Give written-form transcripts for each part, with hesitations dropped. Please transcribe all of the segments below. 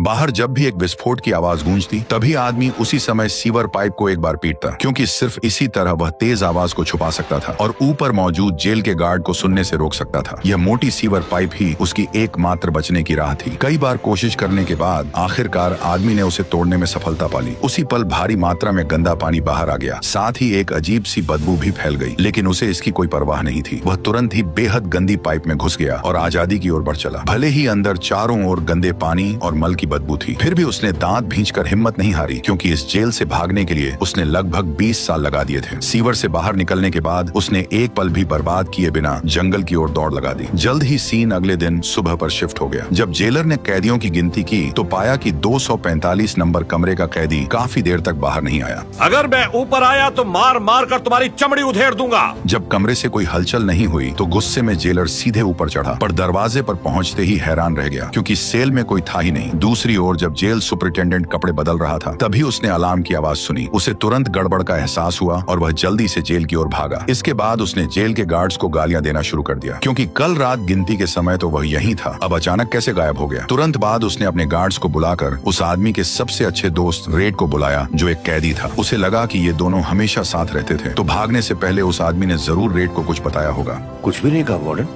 बाहर जब भी एक विस्फोट की आवाज गूंजती तभी आदमी उसी समय सीवर पाइप को एक बार पीटता, क्योंकि सिर्फ इसी तरह वह तेज आवाज को छुपा सकता था और ऊपर मौजूद जेल के गार्ड को सुनने से रोक सकता था। यह मोटी सीवर पाइप ही उसकी एकमात्र बचने की राह थी। कई बार कोशिश करने के बाद आखिरकार आदमी ने उसे तोड़ने में सफलता पाली। उसी पल भारी मात्रा में गंदा पानी बाहर आ गया, साथ ही एक अजीब सी बदबू भी फैल गई, लेकिन उसे इसकी कोई परवाह नहीं थी। वह तुरंत ही बेहद गंदी पाइप में घुस गया और आजादी की ओर बढ़ चला। भले ही अंदर चारों ओर गंदे पानी और मल की बदबू थी, फिर भी उसने दांत भींचकर हिम्मत नहीं हारी, क्योंकि इस जेल से भागने के लिए उसने लगभग 20 साल लगा दिए थे। सीवर से बाहर निकलने के बाद उसने एक पल भी बर्बाद किए बिना जंगल की ओर दौड़ लगा दी। जल्द ही सीन अगले दिन सुबह पर शिफ्ट हो गया। जब जेलर ने कैदियों की गिनती की तो पाया कि 245 नंबर कमरे का कैदी काफी देर तक बाहर नहीं आया। अगर मैं ऊपर आया तो मार मार कर तुम्हारी चमड़ी उधेड़ दूंगा। जब कमरे से कोई हलचल नहीं हुई तो गुस्से में जेलर सीधे ऊपर चढ़ा, पर दरवाजे पर पहुंचते ही हैरान रह गया, क्योंकि सेल में कोई था ही नहीं। दूसरी ओर जब जेल सुपरिटेंडेंट कपड़े बदल रहा था तभी उसने अलार्म की आवाज सुनी। उसे तुरंत गड़बड़ का एहसास हुआ और वह जल्दी से जेल की ओर भागा। इसके बाद उसने जेल के गार्ड्स को गालियां देना शुरू कर दिया, क्योंकि कल रात गिनती के समय तो वह यहीं था, अब अचानक कैसे गायब हो गया। तुरंत बाद उसने अपने गार्ड्स को बुलाकर उस आदमी के सबसे अच्छे दोस्त रेड को बुलाया, जो एक कैदी था। उसे लगा कि ये दोनों हमेशा साथ रहते थे, तो भागने से पहले उस आदमी ने जरूर रेड को कुछ बताया होगा। कुछ भी नहीं कहा वार्डन,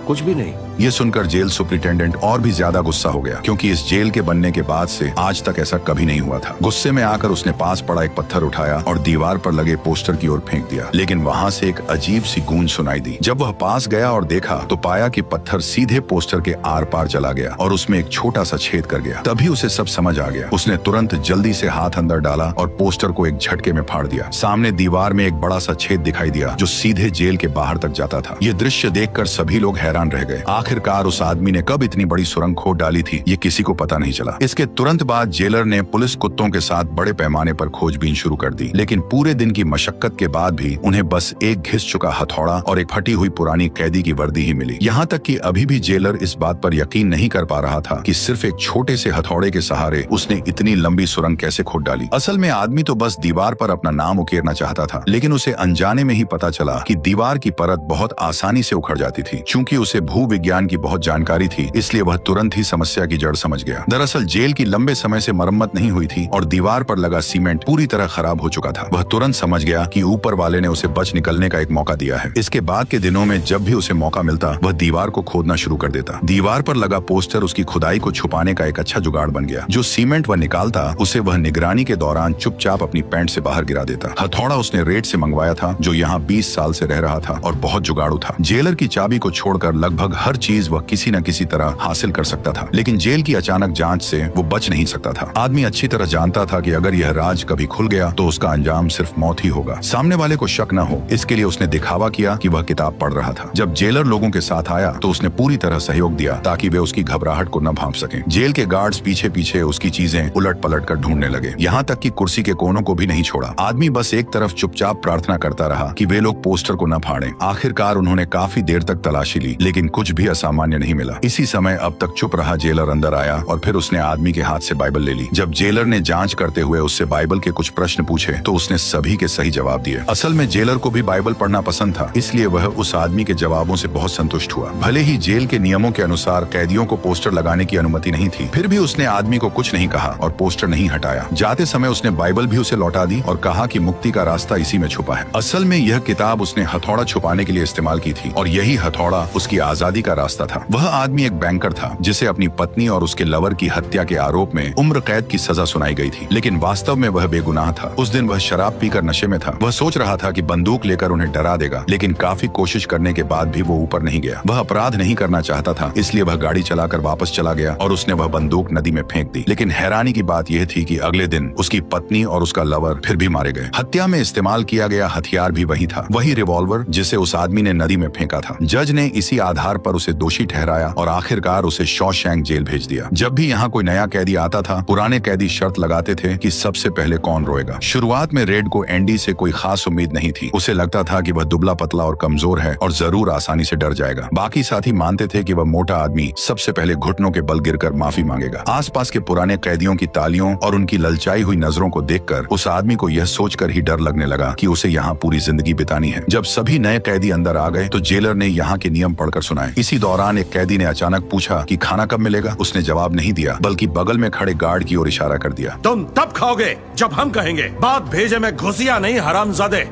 कुछ भी नहीं। ये सुनकर जेल सुपरिटेंडेंट और भी ज्यादा गुस्सा हो गया, क्योंकि इस जेल के बनने के बाद से आज तक ऐसा कभी नहीं हुआ था। गुस्से में आकर उसने पास पड़ा एक पत्थर उठाया और दीवार पर लगे पोस्टर की ओर फेंक दिया, लेकिन वहां से एक अजीब सी गूंज सुनाई दी। जब वह पास गया और देखा तो पाया कि पत्थर सीधे पोस्टर के आर पार चला गया और उसमें एक छोटा सा छेद कर गया। तभी उसे सब समझ आ गया। उसने तुरंत जल्दी से हाथ अंदर डाला और पोस्टर को एक झटके में फाड़ दिया। सामने दीवार में एक बड़ा सा छेद दिखाई दिया, जो सीधे जेल के बाहर तक जाता था। ये दृश्य देखकर सभी लोग हैरान रह गए। आखिरकार उस आदमी ने कब इतनी बड़ी सुरंग खोद डाली थी, ये किसी को पता नहीं चला। इसके तुरंत बाद जेलर ने पुलिस कुत्तों के साथ बड़े पैमाने पर खोजबीन शुरू कर दी, लेकिन पूरे दिन की मशक्कत के बाद भी उन्हें बस एक घिस चुका हथौड़ा और एक फटी हुई पुरानी कैदी की वर्दी ही मिली। यहाँ तक कि अभी भी जेलर इस बात पर यकीन नहीं कर पा रहा था कि सिर्फ एक छोटे से हथौड़े के सहारे उसने इतनी लंबी सुरंग कैसे खोद डाली। असल में आदमी तो बस दीवार पर अपना नाम उकेरना चाहता था, लेकिन उसे अनजाने में ही पता चला कि दीवार की परत बहुत आसानी से उखड़ जाती थी। चूंकि उसे भूविज्ञान की बहुत जानकारी थी, इसलिए वह तुरंत ही समस्या की जड़ समझ गया। दरअसल जेल की लंबे समय से मरम्मत नहीं हुई थी और दीवार पर लगा सीमेंट पूरी तरह खराब हो चुका था। वह तुरंत समझ गया कि ऊपर वाले ने उसे बच निकलने का एक मौका दिया है। इसके बाद के दिनों में जब भी उसे मौका मिलता वह दीवार को खोदना शुरू कर देता। दीवार पर लगा पोस्टर उसकी खुदाई को छुपाने का एक अच्छा जुगाड़ बन गया। जो सीमेंट वह निकालता उसे वह निगरानी के दौरान चुपचाप अपनी पैंट से बाहर गिरा देता। हथौड़ा उसने रेड से मंगवाया था, जो यहाँ 20 साल से रह रहा था और बहुत जुगाड़ू था। जेलर की चाबी को छोड़कर लगभग हर चीज वह किसी न किसी तरह हासिल कर सकता था, लेकिन जेल की अचानक जांच से वो बच नहीं सकता था। आदमी अच्छी तरह जानता था कि अगर यह राज कभी खुल गया तो उसका अंजाम सिर्फ मौत ही होगा। सामने वाले को शक न हो, इसके लिए उसने दिखावा किया कि वह किताब पढ़ रहा था। जब जेलर लोगों के साथ आया तो उसने पूरी तरह सहयोग दिया ताकि वे उसकी घबराहट को न भांप सकें। जेल के गार्ड्स पीछे पीछे उसकी चीजें उलट पलट कर ढूंढने लगे, यहाँ तक कि कुर्सी के कोनों को भी नहीं छोड़ा। आदमी बस एक तरफ चुपचाप प्रार्थना करता रहा कि वे लोग पोस्टर को न फाड़ें। आखिरकार उन्होंने काफी देर तक तलाशी ली, लेकिन कुछ भी असामान्य नहीं मिला। इसी समय अब तक चुप रहा जेलर अंदर आया और फिर उसने आदमी के हाथ से बाइबल ले ली। जब जेलर ने जांच करते हुए उससे बाइबल के कुछ प्रश्न पूछे तो उसने सभी के सही जवाब दिए। असल में जेलर को भी बाइबल पढ़ना पसंद था, इसलिए वह उस आदमी के जवाबों से बहुत संतुष्ट हुआ। भले ही जेल के नियमों के अनुसार कैदियों को पोस्टर लगाने की अनुमति नहीं थी, फिर भी उसने आदमी को कुछ नहीं कहा और पोस्टर नहीं हटाया। जाते समय उसने बाइबल भी उसे लौटा दी और कहा कि मुक्ति का रास्ता इसी में छुपा है। असल में यह किताब उसने हथौड़ा छुपाने के लिए इस्तेमाल की थी और यही हथौड़ा उसकी आजादी का रास्ता था। वह आदमी एक बैंकर था जिसे अपनी पत्नी और उसके लवर की हत्या के आरोप में उम्र कैद की सजा सुनाई गई थी, लेकिन वास्तव में वह बेगुनाह था। उस दिन वह शराब पीकर नशे में था। वह सोच रहा था कि बंदूक लेकर उन्हें डरा देगा, लेकिन काफी कोशिश करने के बाद भी वो ऊपर नहीं गया। वह अपराध नहीं करना चाहता था, इसलिए वह गाड़ी चलाकर वापस चला गया और उसने वह बंदूक नदी में फेंक दी। लेकिन हैरानी की बात यह थी कि अगले दिन उसकी पत्नी और उसका लवर फिर भी मारे गए। हत्या में इस्तेमाल किया गया हथियार भी वही था, वही रिवॉल्वर जिसे उस आदमी ने नदी में फेंका था। जज ने इसी आधार पर उसे दोषी ठहराया और आखिरकार उसे शॉशैंक जेल भेज दिया। जब भी यहाँ कोई नया कैदी आता था, पुराने कैदी शर्त लगाते थे कि सबसे पहले कौन रोएगा। शुरुआत में रेड को एंडी से कोई खास उम्मीद नहीं थी। उसे लगता था कि वह दुबला पतला और कमजोर है और जरूर आसानी से डर जाएगा। बाकी साथी मानते थे कि वह मोटा आदमी सबसे पहले घुटनों के बल गिरकर माफी मांगेगा। आसपास के पुराने कैदियों की तालियों और उनकी ललचाई हुई नजरों को देखकर उस आदमी को यह सोचकर ही डर लगने लगा कि उसे यहाँ पूरी जिंदगी बितानी है। जब सभी नए कैदी अंदर आ गए तो जेलर ने यहाँ के नियम पढ़कर सुनाए। इसी दौरान एक कैदी ने अचानक पूछा कि खाना कब मिलेगा। उसने जवाब नहीं दिया, बल्कि बगल में खड़े गार्ड की ओर इशारा कर दिया। तुम तब खाओगे जब हम कहेंगे। बात भेजे में घुसिया नहीं, हरामजादे।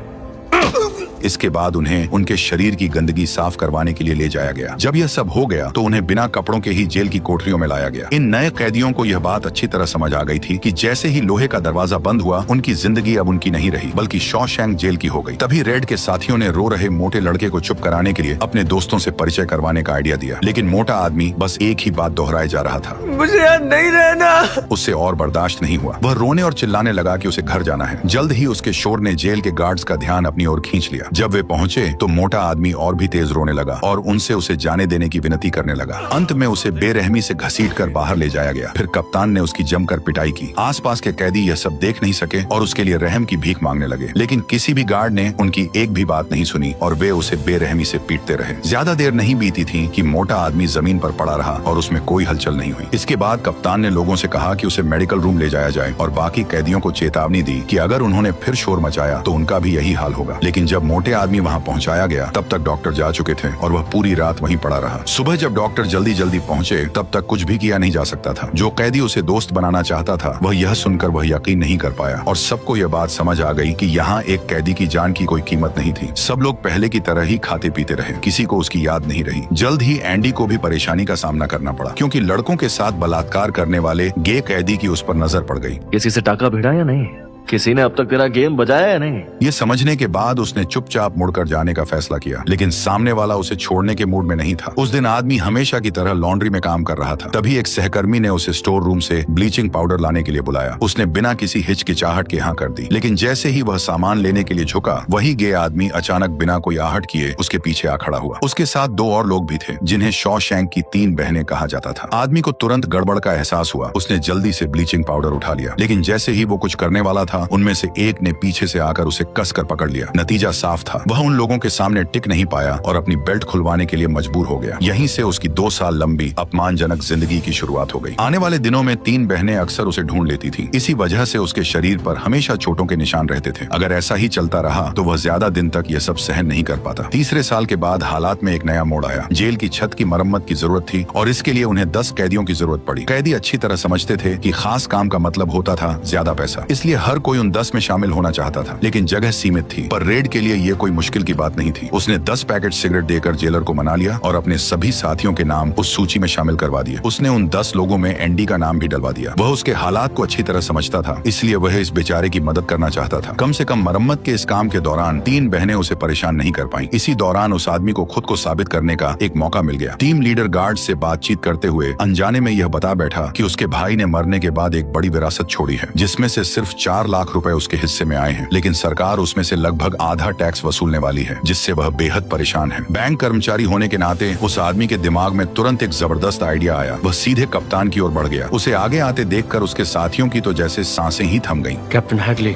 इसके बाद उन्हें उनके शरीर की गंदगी साफ करवाने के लिए ले जाया गया। जब यह सब हो गया तो उन्हें बिना कपड़ों के ही जेल की कोठरियों में लाया गया। इन नए कैदियों को यह बात अच्छी तरह समझ आ गई थी कि जैसे ही लोहे का दरवाजा बंद हुआ, उनकी जिंदगी अब उनकी नहीं रही, बल्कि शॉशैंक जेल की हो गई। तभी रेड के साथियों ने रो रहे मोटे लड़के को चुप कराने के लिए अपने दोस्तों से परिचय करवाने का आइडिया दिया। लेकिन मोटा आदमी बस एक ही बात दोहराए जा रहा था, मुझे यहाँ नहीं रहना। उससे और बर्दाश्त नहीं हुआ। वह रोने और चिल्लाने लगा कि उसे घर जाना है। जल्द ही उसके शोर ने जेल के गार्ड्स का ध्यान अपनी ओर खींच लिया। जब वे पहुंचे तो मोटा आदमी और भी तेज रोने लगा और उनसे उसे जाने देने की विनती करने लगा। अंत में उसे बेरहमी से घसीटकर बाहर ले जाया गया। फिर कप्तान ने उसकी जमकर पिटाई की। आसपास के कैदी यह सब देख नहीं सके और उसके लिए रहम की भीख मांगने लगे, लेकिन किसी भी गार्ड ने उनकी एक भी बात नहीं सुनी और वे उसे बेरहमी से पीटते रहे। ज्यादा देर नहीं बीती थी कि मोटा आदमी जमीन पर पड़ा रहा और उसमें कोई हलचल नहीं हुई। इसके बाद कप्तान ने लोगों से कहा कि उसे मेडिकल रूम ले जाया जाए और बाकी कैदियों को चेतावनी दी कि अगर उन्होंने फिर शोर मचाया तो उनका भी यही हाल होगा। लेकिन जब मोटे आदमी वहाँ पहुँचाया गया तब तक डॉक्टर जा चुके थे और वह पूरी रात वहीं पड़ा रहा। सुबह जब डॉक्टर जल्दी जल्दी पहुंचे तब तक कुछ भी किया नहीं जा सकता था। जो कैदी उसे दोस्त बनाना चाहता था वह यह सुनकर वह यकीन नहीं कर पाया और सबको यह बात समझ आ गई कि यहाँ एक कैदी की जान की कोई कीमत नहीं थी। सब लोग पहले की तरह ही खाते पीते रहे, किसी को उसकी याद नहीं रही। जल्द ही एंडी को भी परेशानी का सामना करना पड़ा, क्योंकि लड़कों के साथ बलात्कार करने वाले गे कैदी की उस पर नजर पड़ गई। किसी से टाका भिड़ा या नहीं? किसी ने अब तक तेरा गेम बजाया या नहीं? ये समझने के बाद उसने चुपचाप मुड़कर जाने का फैसला किया, लेकिन सामने वाला उसे छोड़ने के मूड में नहीं था। उस दिन आदमी हमेशा की तरह लॉन्ड्री में काम कर रहा था। तभी एक सहकर्मी ने उसे स्टोर रूम से ब्लीचिंग पाउडर लाने के लिए बुलाया। उसने बिना किसी हिचकिचाहट के हाँ कर दी, लेकिन जैसे ही वह सामान लेने के लिए झुका, वही गे आदमी अचानक बिना कोई आहट किए उसके पीछे आ खड़ा हुआ। उसके साथ दो और लोग भी थे, जिन्हें शॉशैंक की 3 बहनें कहा जाता था। आदमी को तुरंत गड़बड़ का एहसास हुआ। उसने जल्दी से ब्लीचिंग पाउडर उठा लिया, लेकिन जैसे ही वो कुछ करने वाला था, उनमें से एक ने पीछे से आकर उसे कसकर पकड़ लिया। नतीजा साफ था, वह उन लोगों के सामने टिक नहीं पाया और अपनी बेल्ट खुलवाने के लिए मजबूर हो गया। यहीं से उसकी 2 साल लंबी अपमानजनक जिंदगी की शुरुआत हो गई। आने वाले दिनों में 3 बहनें अक्सर उसे ढूंढ लेती थीं। इसी वजह से उसके शरीर पर हमेशा चोटों के निशान रहते थे। अगर ऐसा ही चलता रहा तो वह ज्यादा दिन तक यह सब सहन नहीं कर पाता। तीसरे साल के बाद हालात में एक नया मोड़ आया। जेल की छत की मरम्मत की जरूरत थी और इसके लिए उन्हें 10 कैदियों की जरूरत पड़ी। कैदी अच्छी तरह समझते थे कि खास काम का मतलब होता था ज्यादा पैसा, इसलिए हर कोई उन 10 में शामिल होना चाहता था, लेकिन जगह सीमित थी। पर रेड के लिए यह कोई मुश्किल की बात नहीं थी। उसने 10 पैकेट सिगरेट देकर जेलर को मना लिया और अपने सभी साथियों के नाम उस सूची में शामिल करवा दिए। उसने उन 10 लोगों में एंडी का नाम भी डलवा दिया। वह उसके हालात को अच्छी तरह समझता था, इसलिए वह इस बेचारे की मदद करना चाहता था। कम से कम मरम्मत के इस काम के दौरान 3 बहनें उसे परेशान नहीं कर पाई। इसी दौरान उस आदमी को खुद को साबित करने का एक मौका मिल गया। टीम लीडर गार्ड से बातचीत करते हुए अनजाने में यह बता बैठा कि उसके भाई ने मरने के बाद एक बड़ी विरासत छोड़ी है, जिसमें से सिर्फ 4 लाख रुपए उसके हिस्से में आए हैं, लेकिन सरकार उसमें से लगभग आधा टैक्स वसूलने वाली है, जिससे वह बेहद परेशान है। बैंक कर्मचारी होने के नाते उस आदमी के दिमाग में तुरंत एक जबरदस्त आइडिया आया। वह सीधे कप्तान की ओर बढ़ गया। उसे आगे आते देखकर उसके साथियों की तो जैसे सांसें ही थम गईं। कैप्टन हैगली,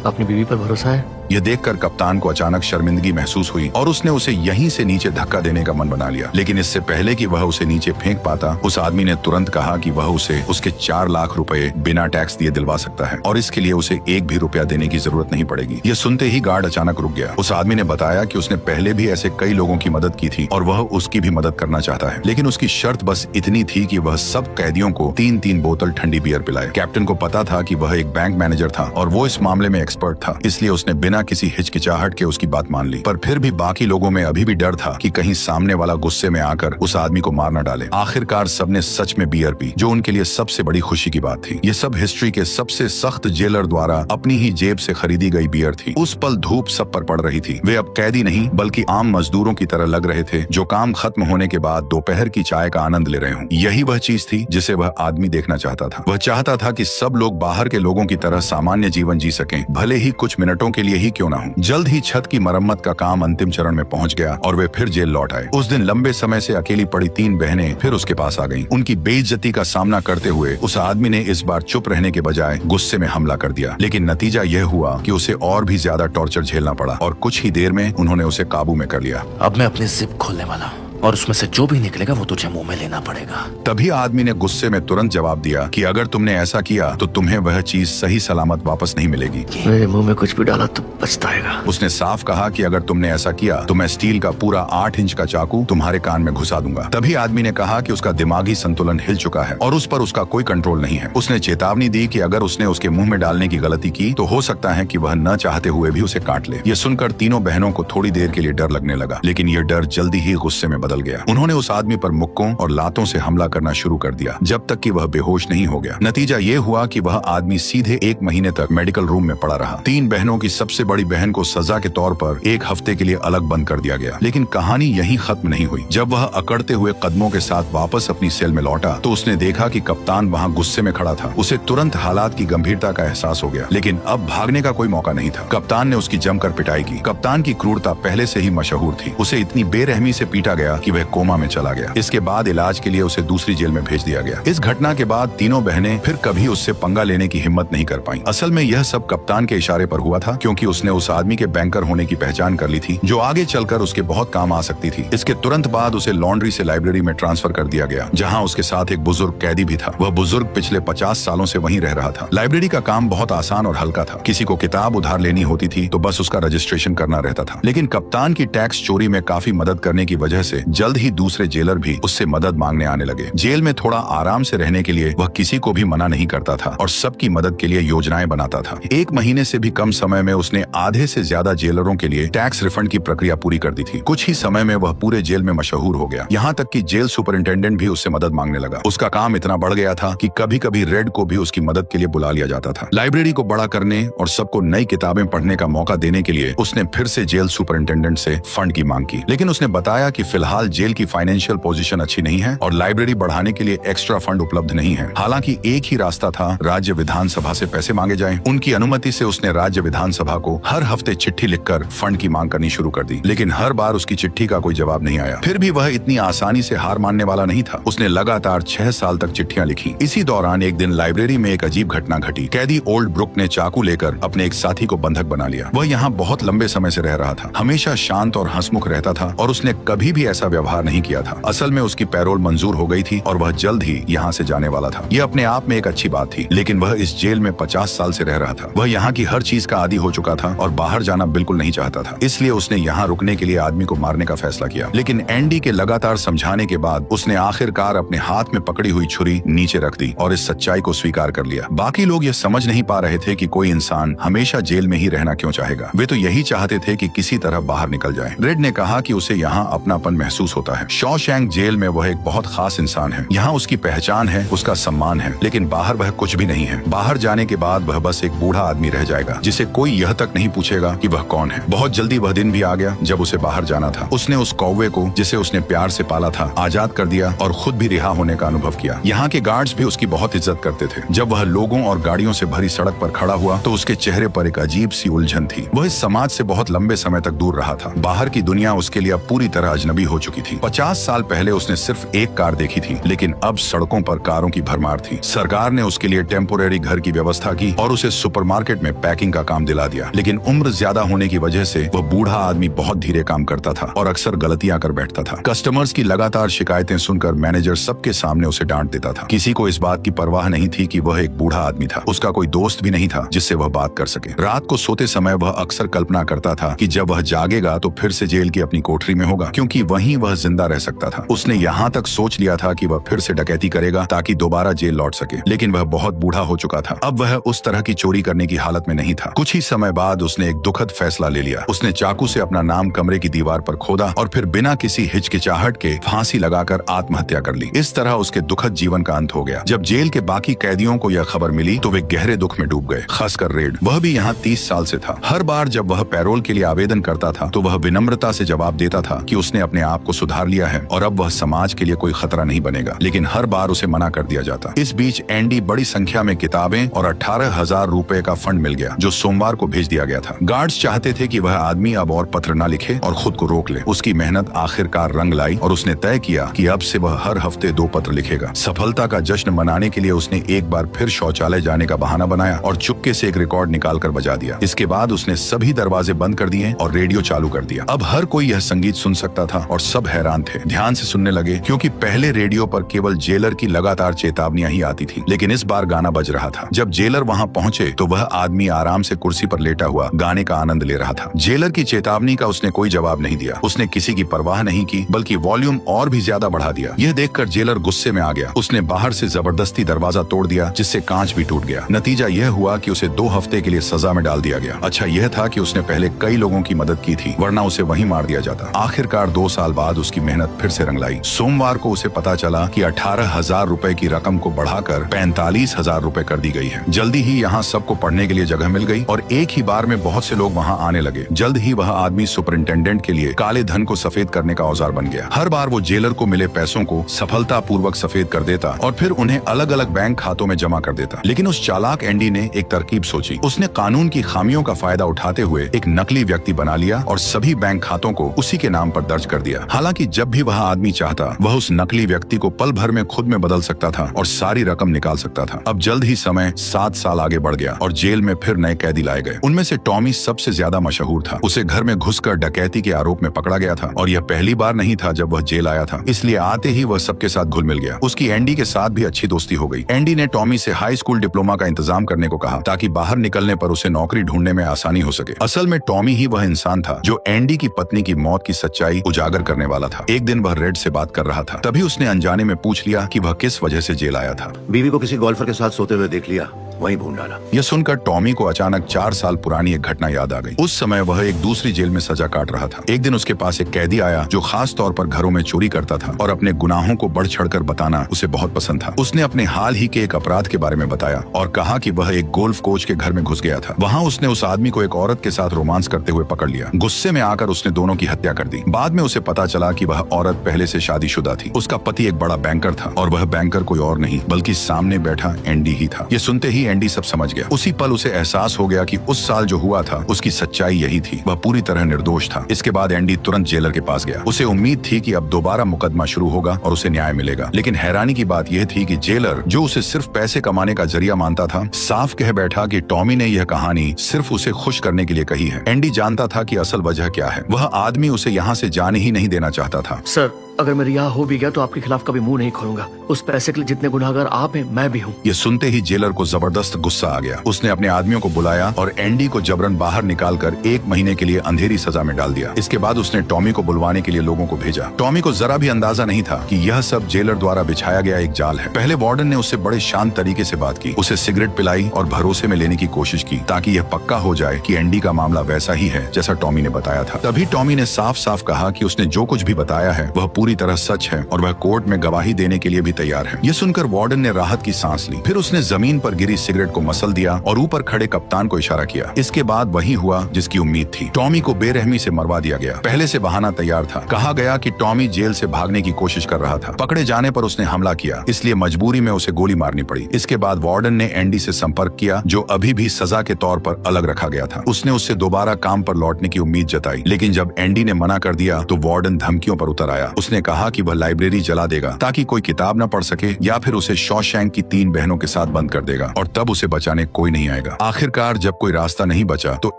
अपनी बीवी पर भरोसा है? यह देखकर कप्तान को अचानक शर्मिंदगी महसूस हुई और उसने उसे यहीं से नीचे धक्का देने का मन बना लिया। लेकिन इससे पहले कि वह उसे नीचे फेंक पाता, उस आदमी ने तुरंत कहा कि वह उसे उसके 4 लाख रुपए बिना टैक्स दिए दिलवा सकता है और इसके लिए उसे 1 भी रुपया देने की जरूरत नहीं पड़ेगी। यह सुनते ही गार्ड अचानक रुक गया। उस आदमी ने बताया कि उसने पहले भी ऐसे कई लोगों की मदद की थी और वह उसकी भी मदद करना चाहता है, लेकिन उसकी शर्त बस इतनी थी कि वह सब कैदियों को 3-3 बोतल ठंडी बियर पिलाए। कैप्टन को पता था कि वह एक बैंक मैनेजर था और वो इस मामले में एक्सपर्ट था, इसलिए उसने बिना किसी हिचकिचाहट के उसकी बात मान ली। पर फिर भी बाकी लोगों में अभी भी डर था कि कहीं सामने वाला गुस्से में आकर उस आदमी को मार न डाले। आखिरकार सबने सच में बियर पी, जो उनके लिए सबसे बड़ी खुशी की बात थी। ये सब हिस्ट्री के सबसे सख्त जेलर द्वारा अपनी ही जेब से खरीदी गई बियर थी। उस पल धूप सब पर पड़ रही थी। वे अब कैदी नहीं बल्कि आम मजदूरों की तरह लग रहे थे, जो काम खत्म होने के बाद दोपहर की चाय का आनंद ले रहे हों। यही वह चीज थी जिसे वह आदमी देखना चाहता था। वह चाहता था कि सब लोग बाहर के लोगों की तरह सामान्य जीवन जी सकें, भले ही कुछ मिनटों के लिए ही क्यों ना हो। जल्द ही छत की मरम्मत का काम अंतिम चरण में पहुंच गया और वे फिर जेल लौट आए। उस दिन लंबे समय से अकेली पड़ी 3 बहनें फिर उसके पास आ गईं। उनकी बेइज्जती का सामना करते हुए उस आदमी ने इस बार चुप रहने के बजाय गुस्से में हमला कर दिया, लेकिन नतीजा यह हुआ कि उसे और भी ज्यादा टॉर्चर झेलना पड़ा और कुछ ही देर में उन्होंने उसे काबू में कर लिया। अब मैं अपनी जिप खोलने वाला हूँ। और उसमें से जो भी निकलेगा वो तुझे मुंह में लेना पड़ेगा। तभी आदमी ने गुस्से में तुरंत जवाब दिया कि अगर तुमने ऐसा किया तो तुम्हें वह चीज सही सलामत वापस नहीं मिलेगी। मेरे मुंह में कुछ भी डाला तो पछताएगा। उसने साफ कहा कि अगर तुमने ऐसा किया तो मैं स्टील का पूरा 8 इंच का चाकू तुम्हारे कान में घुसा दूंगा। तभी आदमी ने कहा कि उसका दिमागी संतुलन हिल चुका है और उस पर उसका कोई कंट्रोल नहीं है। उसने चेतावनी दी कि अगर उसने उसके मुंह में डालने की गलती की तो हो सकता है कि वह न चाहते हुए भी उसे काट ले। यह सुनकर तीनों बहनों को थोड़ी देर के लिए डर लगने लगा, लेकिन यह डर जल्दी ही गुस्से में बदल गया। उन्होंने उस आदमी पर मुक्कों और लातों से हमला करना शुरू कर दिया जब तक कि वह बेहोश नहीं हो गया। नतीजा ये हुआ कि वह आदमी सीधे 1 महीने तक मेडिकल रूम में पड़ा रहा। 3 बहनों की सबसे बड़ी बहन को सजा के तौर पर 1 हफ्ते के लिए अलग बंद कर दिया गया। लेकिन कहानी यहीं खत्म नहीं हुई। जब वह अकड़ते हुए कदमों के साथ वापस अपनी सेल में लौटा तो उसने देखा कि कप्तान वहां गुस्से में खड़ा था। उसे तुरंत हालात की गंभीरता का एहसास हो गया, लेकिन अब भागने का कोई मौका नहीं था। कप्तान ने उसकी जमकर पिटाई की। कप्तान की क्रूरता पहले से ही मशहूर थी। उसे इतनी बेरहमी से पीटा गया कि वह कोमा में चला गया। इसके बाद इलाज के लिए उसे दूसरी जेल में भेज दिया गया। इस घटना के बाद तीनों बहनें फिर कभी उससे पंगा लेने की हिम्मत नहीं कर पाईं। असल में यह सब कप्तान के इशारे पर हुआ था, क्योंकि उसने उस आदमी के बैंकर होने की पहचान कर ली थी जो आगे चलकर उसके बहुत काम आ सकती थी। इसके तुरंत बाद उसे लॉन्ड्री से लाइब्रेरी में ट्रांसफर कर दिया गया, जहाँ उसके साथ एक बुजुर्ग कैदी भी था। वह बुजुर्ग पिछले 50 सालों से वहीं रह रहा था। लाइब्रेरी का काम बहुत आसान और हल्का था। किसी को किताब उधार लेनी होती थी तो बस उसका रजिस्ट्रेशन करना रहता था। लेकिन कप्तान की टैक्स चोरी में काफी मदद करने की वजह से जल्द ही दूसरे जेलर भी उससे मदद मांगने आने लगे। जेल में थोड़ा आराम से रहने के लिए वह किसी को भी मना नहीं करता था और सबकी मदद के लिए योजनाएं बनाता था। 1 महीने से भी कम समय में उसने आधे से ज्यादा जेलरों के लिए टैक्स रिफंड की प्रक्रिया पूरी कर दी थी। कुछ ही समय में वह पूरे जेल में मशहूर हो गया। यहाँ तक कि जेल सुपरिंटेंडेंट भी उससे मदद मांगने लगा। उसका काम इतना बढ़ गया था कि कभी कभी रेड को भी उसकी मदद के लिए बुला लिया जाता था। लाइब्रेरी को बड़ा करने और सबको नई किताबें पढ़ने का मौका देने के लिए उसने फिर से जेल सुपरिंटेंडेंट से फंड की मांग की, लेकिन उसने बताया कि फिलहाल जेल की फाइनेंशियल पोजीशन अच्छी नहीं है और लाइब्रेरी बढ़ाने के लिए एक्स्ट्रा फंड उपलब्ध नहीं है। हालांकि एक ही रास्ता था, राज्य विधानसभा से पैसे मांगे जाएं। उनकी अनुमति से उसने राज्य विधानसभा को हर हफ्ते चिट्ठी लिखकर फंड की मांग करनी शुरू कर दी, लेकिन हर बार उसकी चिट्ठी का कोई जवाब नहीं आया। फिर भी वह इतनी आसानी से हार मानने वाला नहीं था। उसने लगातार 6 साल तक चिट्ठियां लिखी। इसी दौरान एक दिन लाइब्रेरी में एक अजीब घटना घटी। कैदी ओल्ड ब्रुक ने चाकू लेकर अपने एक साथी को बंधक बना लिया। वह यहाँ बहुत लंबे समय से रह रहा था, हमेशा शांत और हंसमुख रहता था और उसने कभी भी ऐसा व्यवहार नहीं किया था। असल में उसकी पैरोल मंजूर हो गई थी और वह जल्द ही यहाँ से जाने वाला था। यह अपने आप में एक अच्छी बात थी, लेकिन वह इस जेल में 50 साल से रह रहा था। वह यहाँ की हर चीज का आदी हो चुका था और बाहर जाना बिल्कुल नहीं चाहता था। इसलिए उसने यहाँ रुकने के लिए आदमी को मारने का फैसला किया। लेकिन एंडी के लगातार समझाने के बाद उसने आखिरकार अपने हाथ में पकड़ी हुई छुरी नीचे रख दी और इस सच्चाई को स्वीकार कर लिया। बाकी लोग यह समझ नहीं पा रहे थे कि कोई इंसान हमेशा जेल में ही रहना क्यों चाहेगा। वे तो यही चाहते थे कि किसी तरह बाहर निकल जाए। रेड ने कहा कि उसे यहाँ अपनापन महसूस होता है। शॉशैंक जेल में वह एक बहुत खास इंसान है। यहाँ उसकी पहचान है, उसका सम्मान है, लेकिन बाहर वह कुछ भी नहीं है। बाहर जाने के बाद वह बस एक बूढ़ा आदमी रह जाएगा जिसे कोई यह तक नहीं पूछेगा कि वह कौन है। बहुत जल्दी वह दिन भी आ गया जब उसे बाहर जाना था। उसने उस कौवे को, जिसे उसने प्यार से पाला था, आजाद कर दिया और खुद भी रिहा होने का अनुभव किया। यहाँ के गार्ड्स भी उसकी बहुत इज्जत करते थे। जब वह लोगों और गाड़ियों से भरी सड़क पर खड़ा हुआ तो उसके चेहरे पर एक अजीब सी उलझन थी। वह इस समाज से बहुत लंबे समय तक दूर रहा था। बाहर की दुनिया उसके लिए अब पूरी तरह अजनबी हो चुकी थी। 50 साल पहले उसने सिर्फ एक कार देखी थी, लेकिन अब सड़कों पर कारों की भरमार थी। सरकार ने उसके लिए टेम्पोरेरी घर की व्यवस्था की और उसे सुपरमार्केट में पैकिंग का काम दिला दिया। लेकिन उम्र ज्यादा होने की वजह से वह बूढ़ा आदमी बहुत धीरे काम करता था और अक्सर गलतियां कर बैठता था। कस्टमर्स की लगातार शिकायतें सुनकर मैनेजर सबके सामने उसे डांट देता था। किसी को इस बात की परवाह नहीं थी कि वह एक बूढ़ा आदमी था। उसका कोई दोस्त भी नहीं था जिससे वह बात कर सके। रात को सोते समय वह अक्सर कल्पना करता था कि जब वह जागेगा तो फिर से जेल की अपनी कोठरी में होगा, क्योंकि वहीं वह जिंदा रह सकता था। उसने यहाँ तक सोच लिया था कि वह फिर से डकैती करेगा ताकि दोबारा जेल लौट सके, लेकिन वह बहुत बूढ़ा हो चुका था। अब वह उस तरह की चोरी करने की हालत में नहीं था। कुछ ही समय बाद उसने एक दुखद फैसला ले लिया। उसने चाकू से अपना नाम कमरे की दीवार पर खोदा और फिर बिना किसी हिचकिचाहट के फांसी लगाकर आत्महत्या कर ली। इस तरह उसके दुखद जीवन का अंत हो गया। जब जेल के बाकी कैदियों को यह खबर मिली तो वे गहरे दुख में डूब गए, खासकर रेड। वह भी यहाँ 30 साल से था। हर बार जब वह पैरोल के लिए आवेदन करता था तो वह विनम्रता से जवाब देता था कि उसने अपने आप को सुधार लिया है और अब वह समाज के लिए कोई खतरा नहीं बनेगा, लेकिन हर बार उसे मना कर दिया जाता। इस बीच एंडी बड़ी संख्या में किताबें और 18,000 रुपए का फंड मिल गया, जो सोमवार को भेज दिया गया था। गार्ड्स चाहते थे कि वह आदमी अब और पत्र न लिखे और खुद को रोक ले। उसकी मेहनत आखिरकार रंग लाई और उसने तय किया कि अब से वह हर हफ्ते 2 पत्र लिखेगा। सफलता का जश्न मनाने के लिए उसने एक बार फिर शौचालय जाने का बहाना बनाया और चुपके से एक रिकॉर्ड निकालकर बजा दिया। इसके बाद उसने सभी दरवाजे बंद कर दिए और रेडियो चालू कर दिया। अब हर कोई यह संगीत सुन सकता था और सब हैरान थे, ध्यान से सुनने लगे, क्योंकि पहले रेडियो पर केवल जेलर की लगातार चेतावनियां ही आती थी, लेकिन इस बार गाना बज रहा था। जब जेलर वहां पहुंचे तो वह आदमी आराम से कुर्सी पर लेटा हुआ गाने का आनंद ले रहा था। जेलर की चेतावनी का उसने कोई जवाब नहीं दिया। उसने किसी की परवाह नहीं की, बल्कि वॉल्यूम और भी ज्यादा बढ़ा दिया। यह देखकर जेलर गुस्से में आ गया। उसने बाहर से जबरदस्ती दरवाजा तोड़ दिया, जिससे कांच भी टूट गया। नतीजा यह हुआ कि उसे 2 हफ्ते के लिए सजा में डाल दिया गया। अच्छा यह था कि उसने पहले कई लोगों की मदद की थी, वरना उसे वहीं मार दिया जाता। आखिरकार 2 साल बाद उसकी मेहनत फिर से रंग लाई। सोमवार को उसे पता चला कि 18,000 रुपए की रकम को बढ़ाकर 45,000 रुपए कर दी गई है। जल्दी ही यहाँ सबको पढ़ने के लिए जगह मिल गई और एक ही बार में बहुत से लोग वहाँ आने लगे। जल्द ही वह आदमी सुपरिंटेंडेंट के लिए काले धन को सफेद करने का औजार बन गया। हर बार वो जेलर को मिले पैसों को सफलतापूर्वक सफेद कर देता और फिर उन्हें अलग अलग बैंक खातों में जमा कर देता। लेकिन उस चालाक एंडी ने एक तरकीब सोची। उसने कानून की खामियों का फायदा उठाते हुए एक नकली व्यक्ति बना लिया और सभी बैंक खातों को उसी के नाम पर दर्ज कर दिया। हालांकि जब भी वह आदमी चाहता वह उस नकली व्यक्ति को पल भर में खुद में बदल सकता था और सारी रकम निकाल सकता था। अब जल्द ही समय 7 साल आगे बढ़ गया और जेल में फिर नए कैदी लाए गए। उनमें से टॉमी सबसे ज्यादा मशहूर था। उसे घर में घुसकर डकैती के आरोप में पकड़ा गया था और यह पहली बार नहीं था जब वह जेल आया था, इसलिए आते ही वह सबके साथ घुल मिल गया। उसकी एंडी के साथ भी अच्छी दोस्ती हो गई। एंडी ने टॉमी से हाई स्कूल डिप्लोमा का इंतजाम करने को कहा ताकि बाहर निकलने पर उसे नौकरी ढूंढने में आसानी हो सके। असल में टॉमी ही वह इंसान था जो एंडी की पत्नी की मौत की सच्चाई उजागर करने वाला था। एक दिन वह रेड से बात कर रहा था, तभी उसने अनजाने में पूछ लिया कि वह किस वजह से जेल आया था। बीवी को किसी गोल्फर के साथ सोते हुए देख लिया, वहीं भून डाला। यह सुनकर टॉमी को अचानक 4 साल पुरानी एक घटना याद आ गई। उस समय वह एक दूसरी जेल में सजा काट रहा था। एक दिन उसके पास एक कैदी आया जो खास तौर पर घरों में चोरी करता था और अपने गुनाहों को बढ़ चढ़कर बताना उसे बहुत पसंद था। उसने अपने हाल ही के एक अपराध के बारे में बताया और कहा कि वह एक गोल्फ कोच के घर में घुस गया था। वहाँ उसने उस आदमी को एक औरत के साथ रोमांस करते हुए पकड़ लिया। गुस्से में आकर उसने दोनों की हत्या कर दी। बाद में उसे पता चला कि वह औरत पहले से शादीशुदा थी। उसका पति एक बड़ा बैंकर था और वह बैंकर कोई और नहीं बल्कि सामने बैठा एंडी ही था। ये सुनते ही एंडी सब समझ गया। उसी पल उसे एहसास हो गया कि उस साल जो हुआ था उसकी सच्चाई यही थी। वह पूरी तरह निर्दोष था। इसके बाद एंडी तुरंत जेलर के पास गया। उसे उम्मीद थी कि अब दोबारा मुकदमा शुरू होगा और उसे न्याय मिलेगा। लेकिन हैरानी की बात यह थी कि जेलर, जो उसे सिर्फ पैसे कमाने का जरिया मानता था, साफ कह बैठा कि टॉमी ने यह कहानी सिर्फ उसे खुश करने के लिए कही है। एंडी जानता था कि असल वजह क्या है। वह आदमी उसे यहाँ से जाने ही नहीं देना चाहता था। सर, अगर मैं रिहा हो भी गया तो आपके खिलाफ कभी मुंह नहीं खोलूंगा। उस पैसे के लिए जितने गुनहगार आप हैं, मैं भी हूँ। ये सुनते ही जेलर को जबरदस्त गुस्सा आ गया। उसने अपने आदमियों को बुलाया और एंडी को जबरन बाहर निकालकर 1 महीने के लिए अंधेरी सजा में डाल दिया। इसके बाद उसने टॉमी को बुलवाने के लिए लोगों को भेजा। टॉमी को जरा भी अंदाजा नहीं था कि यह सब जेलर द्वारा बिछाया गया एक जाल है। पहले वार्डन ने उससे बड़े शांत तरीके से बात की, उसे सिगरेट पिलाई और भरोसे में लेने की कोशिश की ताकि यह पक्का हो जाए कि एंडी का मामला वैसा ही है जैसा टॉमी ने बताया था। तभी टॉमी ने साफ साफ कहा कि उसने जो कुछ भी बताया है वह पूरी तरह सच है और वह कोर्ट में गवाही देने के लिए भी तैयार है। यह सुनकर वार्डन ने राहत की सांस ली। फिर उसने जमीन पर गिरी सिगरेट को मसल दिया और ऊपर खड़े कप्तान को इशारा किया। इसके बाद वही हुआ जिसकी उम्मीद थी। टॉमी को बेरहमी से मरवा दिया गया। पहले से बहाना तैयार था। कहा गया कि टॉमी जेल से भागने की कोशिश कर रहा था। पकड़े जाने पर उसने हमला किया, इसलिए मजबूरी में उसे गोली मारनी पड़ी। इसके बाद वार्डन ने एंडी से संपर्क किया, जो अभी भी सजा के तौर पर अलग रखा गया था। उसने उससे दोबारा काम पर लौटने की उम्मीद जताई, लेकिन जब एंडी ने मना कर दिया तो वार्डन धमकियों पर उतर आया। उसने कहा कि वह लाइब्रेरी जला देगा ताकि कोई किताब न पढ़ सके, या फिर उसे शॉशैंक की 3 बहनों के साथ बंद कर देगा और तब उसे बचाने कोई नहीं आएगा। आखिरकार जब कोई रास्ता नहीं बचा तो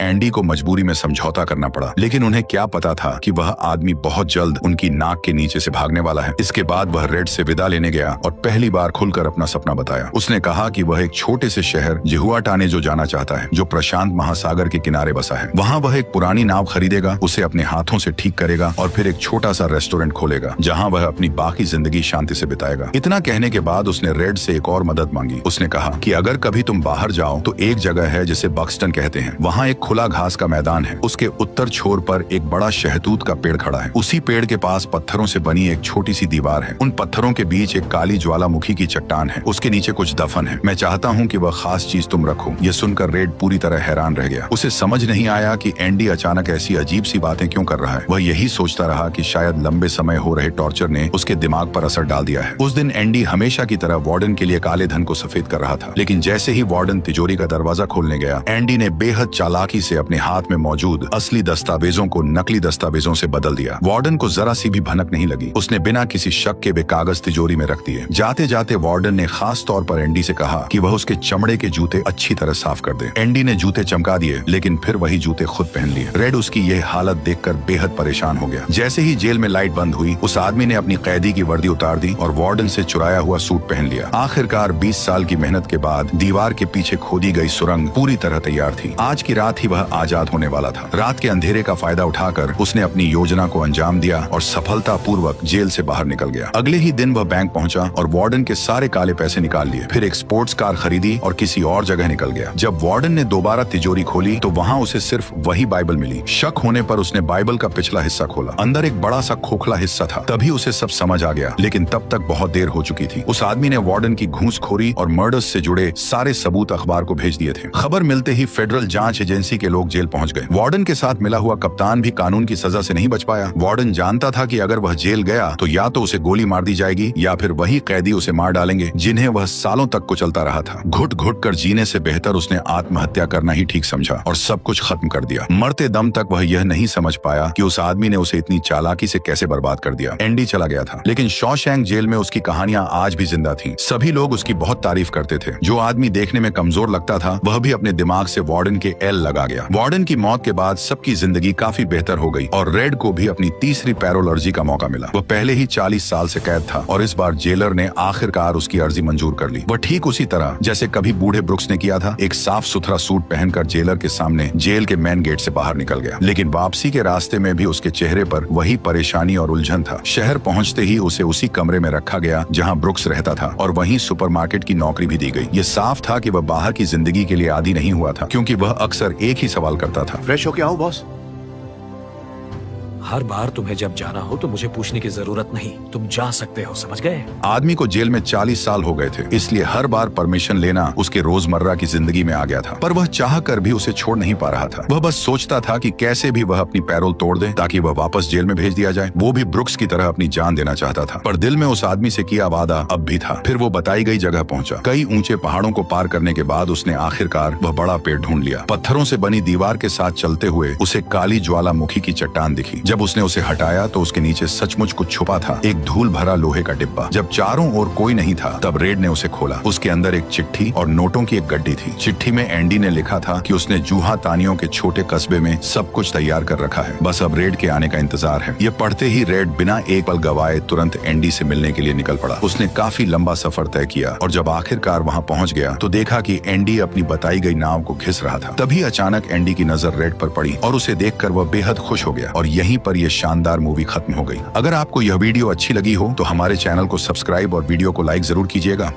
एंडी को मजबूरी में समझौता करना पड़ा, लेकिन उन्हें क्या पता था कि वह आदमी बहुत जल्द उनकी नाक के नीचे से भागने वाला है। इसके बाद वह रेड से विदा लेने गया और पहली बार खुलकर अपना सपना बताया। उसने कहा कि वह एक छोटे से शहर जिहुआटाने जो जाना चाहता है, जो प्रशांत महासागर के किनारे बसा है। वहाँ वह एक पुरानी नाव खरीदेगा, उसे अपने हाथों से ठीक करेगा और फिर एक छोटा सा रेस्टोरेंट खोलेगा जहाँ वह अपनी बाकी जिंदगी शांति से बिताएगा। इतना कहने के बाद उसने रेड से एक और मदद मांगी। उसने कहा कि अगर कभी तुम बाहर जाओ तो एक जगह है जिसे बक्सटन कहते हैं। वहाँ एक खुला घास का मैदान है। उसके उत्तर छोर पर एक बड़ा शहतूत का पेड़ खड़ा है। उसी पेड़ के पास पत्थरों से बनी एक छोटी सी दीवार है। उन पत्थरों के बीच एक काली ज्वालामुखी की चट्टान है। उसके नीचे कुछ दफन है। मैं चाहता हूँ कि वह खास चीज तुम रखो। यह सुनकर रेड पूरी तरह हैरान रह गया। उसे समझ नहीं आया कि एंडी अचानक ऐसी अजीब सी बातें क्यों कर रहा है। वह यही सोचता रहा कि शायद लंबे समय हो रहे टॉर्चर ने उसके दिमाग पर असर डाल दिया है। उस दिन एंडी हमेशा की तरह वार्डन के लिए काले धन को सफेद कर रहा था, लेकिन जैसे ही वार्डन तिजोरी का दरवाजा खोलने गया, एंडी ने बेहद चालाकी से अपने हाथ में मौजूद असली दस्तावेजों को नकली दस्तावेजों से बदल दिया। वार्डन को जरा सी भी भनक नहीं लगी। उसने बिना किसी शक के वे कागज तिजोरी में रख दिए। जाते जाते वार्डन ने खास तौर पर एंडी से कहा कि वह उसके चमड़े के जूते अच्छी तरह साफ कर दे। एंडी ने जूते चमका दिए, लेकिन फिर वही जूते खुद पहन लिए। रेड उसकी यह हालत देखकर बेहद परेशान हो गया। जैसे ही जेल में लाइट बंद हुई, उस आदमी ने अपनी कैदी की वर्दी उतार दी और वार्डन से चुराया हुआ सूट पहन लिया। आखिरकार 20 साल की मेहनत के बाद दीवार के पीछे खोदी गई सुरंग पूरी तरह तैयार थी। आज की रात ही वह आजाद होने वाला था। रात के अंधेरे का फायदा उठाकर उसने अपनी योजना को अंजाम दिया और सफलतापूर्वक जेल से बाहर निकल गया। अगले ही दिन वह बैंक पहुंचा और वार्डन के सारे काले पैसे निकाल लिए। फिर एक स्पोर्ट्स कार खरीदी और किसी और जगह निकल गया। जब वार्डन ने दोबारा तिजोरी खोली तो वहां उसे सिर्फ वही बाइबल मिली। शक होने पर उसने बाइबल का पिछला हिस्सा खोला। अंदर एक बड़ा सा खोखला हिस्सा था। तभी उसे सब समझ आ गया, लेकिन तब तक बहुत देर हो चुकी थी। उस आदमी ने वार्डन की घूसखोरी और मर्डर्स से जुड़े सारे सबूत अखबार को भेज दिए थे। खबर मिलते ही फेडरल जांच एजेंसी के लोग जेल पहुंच गए। वार्डन के साथ मिला हुआ कप्तान भी कानून की सजा से नहीं बच पाया। वार्डन जानता था कि अगर वह जेल गया तो या तो उसे गोली मार दी जाएगी या फिर वही कैदी उसे मार डालेंगे जिन्हें वह सालों तक कुचलता रहा था। घुट घुट कर जीने से बेहतर उसने आत्महत्या करना ही ठीक समझा और सब कुछ खत्म कर दिया। मरते दम तक वह यह नहीं समझ पाया कि उस आदमी ने उसे इतनी चालाकी से कैसे बर्बाद कर दिया। एंडी चला गया था, लेकिन शॉशैंक जेल में उसकी कहानियां आज भी जिंदा थीं। सभी लोग उसकी बहुत तारीफ करते थे। जो आदमी देखने में कमजोर लगता था, वह भी अपने दिमाग से वार्डन के एल लगा गया। वार्डन की मौत के बाद सबकी जिंदगी काफी बेहतर हो गई और रेड को भी अपनी तीसरी पैरोल अर्जी का मौका मिला। वह पहले ही 40 साल से कैद था और इस बार जेलर ने आखिरकार उसकी अर्जी मंजूर कर ली। वह ठीक उसी तरह जैसे कभी बूढ़े ब्रुक्स ने किया था, एक साफ सुथरा सूट पहनकर जेलर के सामने जेल के मेन गेट से बाहर निकल गया। लेकिन वापसी के रास्ते में भी उसके चेहरे पर वही परेशानी और उलझन था। शहर पहुंचते ही उसे उसी कमरे में रखा गया जहां ब्रुक्स रहता था और वहीं सुपरमार्केट की नौकरी भी दी गई। ये साफ था कि वह बाहर की जिंदगी के लिए आदी नहीं हुआ था, क्योंकि वह अक्सर एक ही सवाल करता था। फ्रेश होके आऊं बॉस? हर बार तुम्हें जब जाना हो तो मुझे पूछने की जरूरत नहीं, तुम जा सकते हो, समझ गए? आदमी को जेल में 40 साल हो गए थे, इसलिए हर बार परमिशन लेना उसके रोजमर्रा की जिंदगी में आ गया था। पर वह चाह कर भी उसे छोड़ नहीं पा रहा था। वह बस सोचता था कि कैसे भी वह अपनी पैरोल तोड़ दे ताकि वह वापस जेल में भेज दिया जाए। वो भी ब्रुक्स की तरह अपनी जान देना चाहता था, पर दिल में उस आदमी से किया वादा अब भी था। फिर वो बताई गई जगह पहुंचा। कई ऊंचे पहाड़ों को पार करने के बाद उसने आखिरकार वह बड़ा पेड़ ढूंढ लिया। पत्थरों से बनी दीवार के साथ चलते हुए उसे काली ज्वालामुखी की चट्टान दिखी। जब उसने उसे हटाया तो उसके नीचे सचमुच कुछ छुपा था, एक धूल भरा लोहे का डिब्बा। जब चारों ओर कोई नहीं था, तब रेड ने उसे खोला। उसके अंदर एक चिट्ठी और नोटों की एक गड्डी थी। चिट्ठी में एंडी ने लिखा था कि उसने जूहा तानियों के छोटे कस्बे में सब कुछ तैयार कर रखा है, बस अब रेड के आने का इंतजार है। ये पढ़ते ही रेड बिना एक पल गवाए तुरंत एंडी से मिलने के लिए निकल पड़ा। उसने काफी लंबा सफर तय किया और जब आखिरकार वहाँ पहुँच गया तो देखा कि एंडी अपनी बताई गई नाव को घिस रहा था। तभी अचानक एंडी की नजर रेड पर पड़ी और उसे देखकर वह बेहद खुश हो गया और यहीं पर यह शानदार मूवी खत्म हो गई। अगर आपको यह वीडियो अच्छी लगी हो तो हमारे चैनल को सब्सक्राइब और वीडियो को लाइक जरूर कीजिएगा।